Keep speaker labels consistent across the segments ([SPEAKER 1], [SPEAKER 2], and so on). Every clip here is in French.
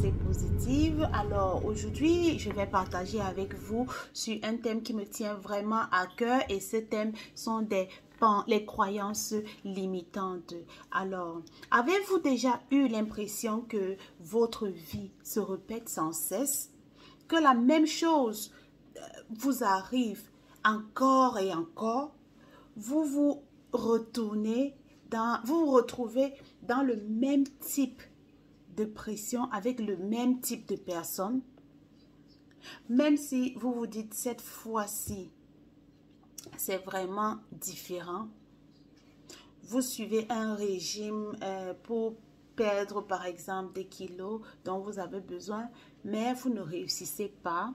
[SPEAKER 1] pensées positives. Alors aujourd'hui, je vais partager avec vous sur un thème qui me tient vraiment à cœur et ce thème sont les croyances limitantes. Alors, avez-vous déjà eu l'impression que votre vie se répète sans cesse? Que la même chose vous arrive encore et encore? Vous vous retrouvez dans le même type de pression avec le même type de personne, même si vous vous dites cette fois-ci c'est vraiment différent. Vous suivez un régime pour perdre par exemple des kilos dont vous avez besoin, mais vous ne réussissez pas.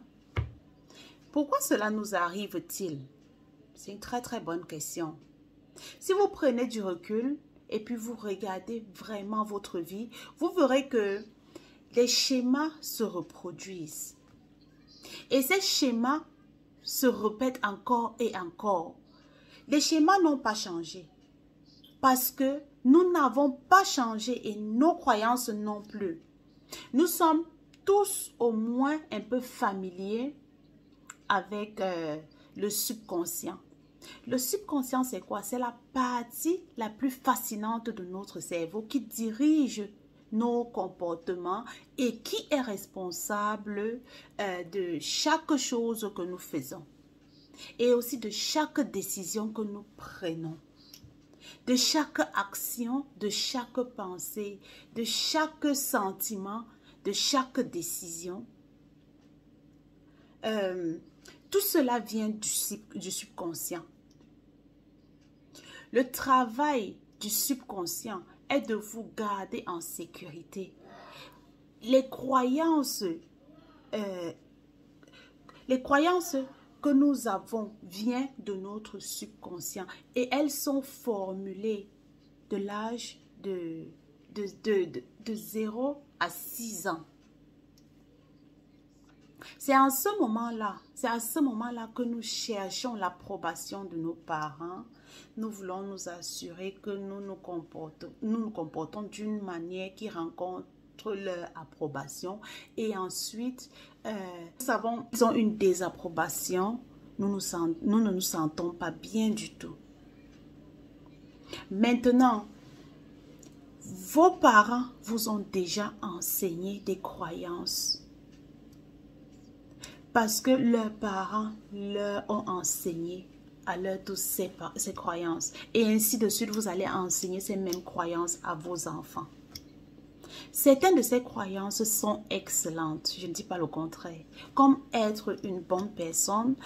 [SPEAKER 1] Pourquoi cela nous arrive-t-il? C'est une très bonne question. Si vous prenez du recul et puis vous regardez vraiment votre vie, vous verrez que les schémas se reproduisent. Et ces schémas se répètent encore et encore. Les schémas n'ont pas changé parce que nous n'avons pas changé et nos croyances non plus. Nous sommes tous au moins un peu familiers avec le subconscient. Le subconscient, c'est quoi? C'est la partie la plus fascinante de notre cerveau qui dirige nos comportements et qui est responsable de chaque chose que nous faisons et aussi de chaque décision que nous prenons, de chaque action, de chaque pensée, de chaque sentiment, de chaque décision. Tout cela vient du subconscient. Le travail du subconscient est de vous garder en sécurité. Les croyances que nous avons viennent de notre subconscient et elles sont formulées de l'âge de 0 à 6 ans. C'est à ce moment-là que nous cherchons l'approbation de nos parents. Nous voulons nous assurer que nous nous comportons d'une manière qui rencontre leur approbation. Et ensuite, nous savons qu'ils ont une désapprobation. Nous ne nous sentons pas bien du tout. Maintenant, vos parents vous ont déjà enseigné des croyances. Parce que leurs parents leur ont enseigné à leur tous ces croyances. Et ainsi de suite, vous allez enseigner ces mêmes croyances à vos enfants. Certaines de ces croyances sont excellentes, je ne dis pas le contraire. Comme être une bonne personne,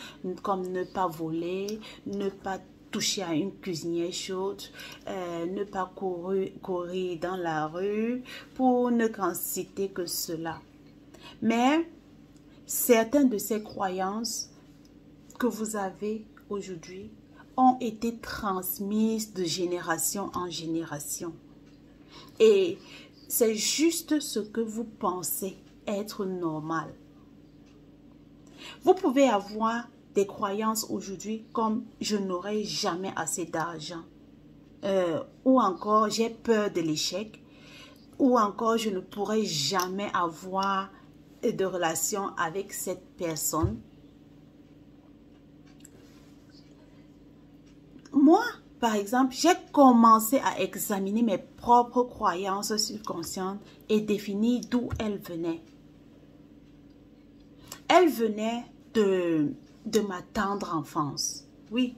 [SPEAKER 1] comme ne pas voler, ne pas toucher à une cuisinière chaude, ne pas courir dans la rue, pour ne qu'en citer que cela. Mais certaines de ces croyances que vous avez aujourd'hui ont été transmises de génération en génération. Et c'est juste ce que vous pensez être normal. Vous pouvez avoir des croyances aujourd'hui comme « je n'aurai jamais assez d'argent » ou encore « j'ai peur de l'échec » ou encore « je ne pourrai jamais avoir de relation avec cette personne ». Moi, par exemple, j'ai commencé à examiner mes propres croyances subconscientes et définir d'où elles venaient. Elles venaient de ma tendre enfance. Oui,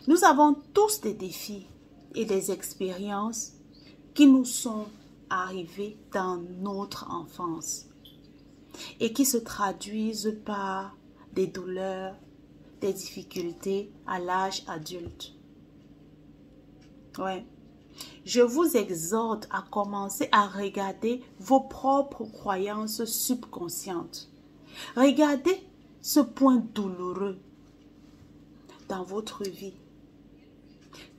[SPEAKER 1] nous avons tous des défis et des expériences qui nous sont arrivées dans notre enfance et qui se traduisent par des douleurs, des difficultés à l'âge adulte. Ouais. Je vous exhorte à commencer à regarder vos propres croyances subconscientes. Regardez ce point douloureux dans votre vie.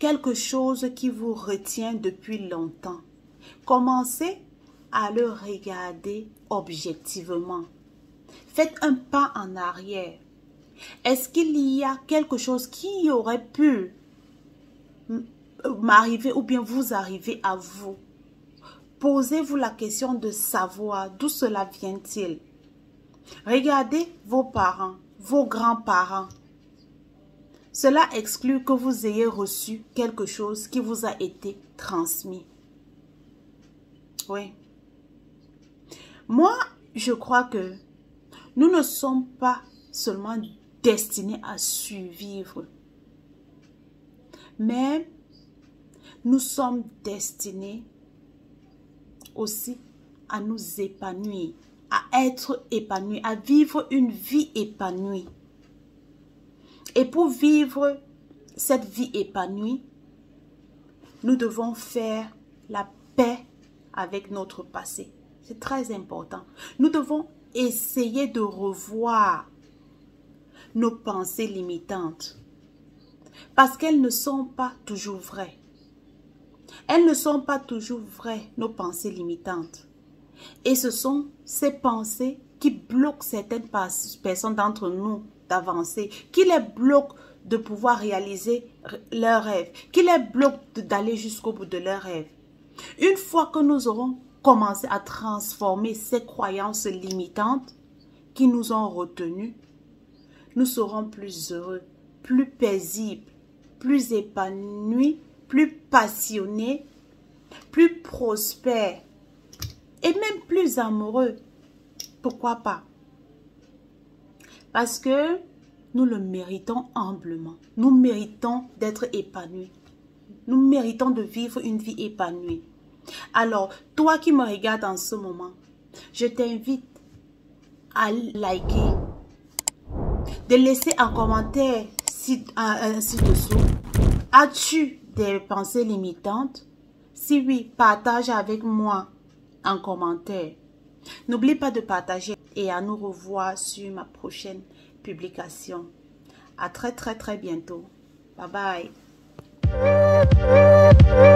[SPEAKER 1] Quelque chose qui vous retient depuis longtemps. Commencez à le regarder objectivement. Faites un pas en arrière. Est-ce qu'il y a quelque chose qui aurait pu m'arriver ou bien vous arriver à vous posez-vous la question de savoir d'où cela vient-il. Regardez vos parents, vos grands-parents. Cela exclut que vous ayez reçu quelque chose qui vous a été transmis. Oui. Moi, je crois que nous ne sommes pas seulement destinés à survivre, mais nous sommes destinés aussi à nous épanouir, à être épanouis, à vivre une vie épanouie. Et pour vivre cette vie épanouie, nous devons faire la paix avec notre passé. C'est très important. Nous devons essayer de revoir nos pensées limitantes parce qu'elles ne sont pas toujours vraies. Elles ne sont pas toujours vraies, nos pensées limitantes. Et ce sont ces pensées qui bloquent certaines personnes d'entre nous d'avancer, qui les bloquent de pouvoir réaliser leurs rêves, qui les bloquent d'aller jusqu'au bout de leurs rêves. Une fois que nous aurons commencé à transformer ces croyances limitantes qui nous ont retenus, nous serons plus heureux, plus paisibles, plus épanouis, plus passionnés, plus prospères et même plus amoureux. Pourquoi pas? Parce que nous le méritons humblement. Nous méritons d'être épanouis. Nous méritons de vivre une vie épanouie. Alors, toi qui me regardes en ce moment, je t'invite à liker, de laisser un commentaire ci-dessous. As-tu des pensées limitantes? Si oui, partage avec moi en commentaire. N'oublie pas de partager et à nous revoir sur ma prochaine publication. À très bientôt. Bye bye.